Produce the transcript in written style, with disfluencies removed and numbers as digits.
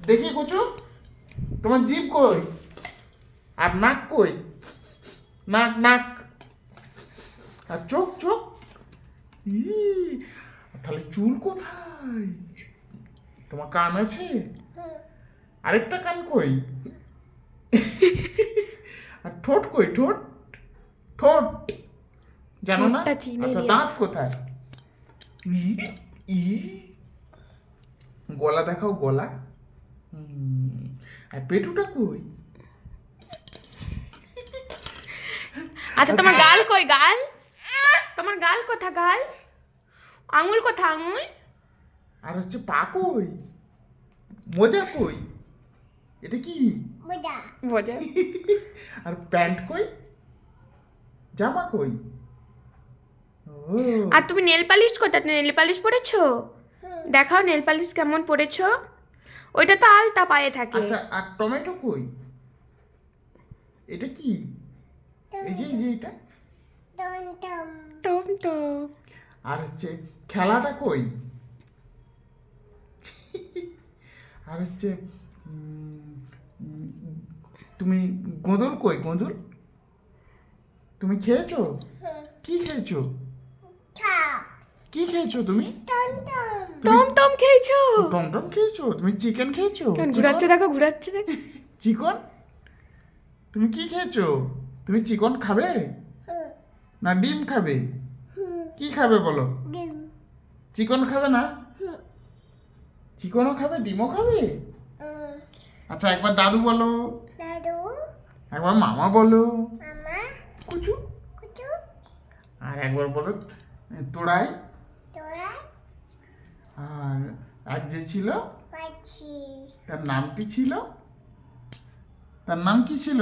দেখি কুচু, তোমার জিভ কই আর নাক কই? নাক নাক আর চোখ চোখ। তাহলে চুল কোথায়? তোমার কান আছে? আরেকটা কান কই? আর ঠোঁট কই? ঠোঁট ঠোঁট জানো না? ঠোঁটটা চিনে আচ্ছা নিয়ে দাঁত কোথায়? ই, গলা দেখাও গলা। আর পেটুটা কই? আচ্ছা তোমার গাল কই? গাল, তোমার গাল কোথা? গাল, আঙুল কোথা? আঙুল। আর হচ্ছে পা কই? মোজা কই? এটা কি? বোঝা। আর প্যান্ট কই? জামা কই? ও আর তুমি নেল পালিশ কোথায়? নেল পালিশ পরেছো? দেখাও নেল পালিশ কেমন পরেছো। ওইটা তো আলতা পায়ে থাকে। আচ্ছা, আর টমেটো কই? এটা কি? এই যে এটা। Tom Tom. আর হচ্ছে খেলাটা কই? আর হচ্ছে তুমি গোঁদল কই? গোঁদল তুমি খেয়েছো? কি খেয়েছো? কি খেয়েছো তুমি? টম টম খেয়েছো? টমটম খেয়েছো? তুমি চিকেন খেয়েছো? ঘুরাচ্ছে দেখো, ঘুরাচ্ছে দেখো। চিকন? তুমি কি খেয়েছো? তুমি চিকন খাবে না ডিম খাবে? কি খাবে বলো? চিকন খাবে না? চিকনও খাবে ডিমও খাবে? আচ্ছা একবার দাদু বলো, একবার মামা বলো, কুচু, আর একবার বলো তোড়াই। আর আর যে ছিল তার নাম কি ছিল? তার নাম কি ছিল?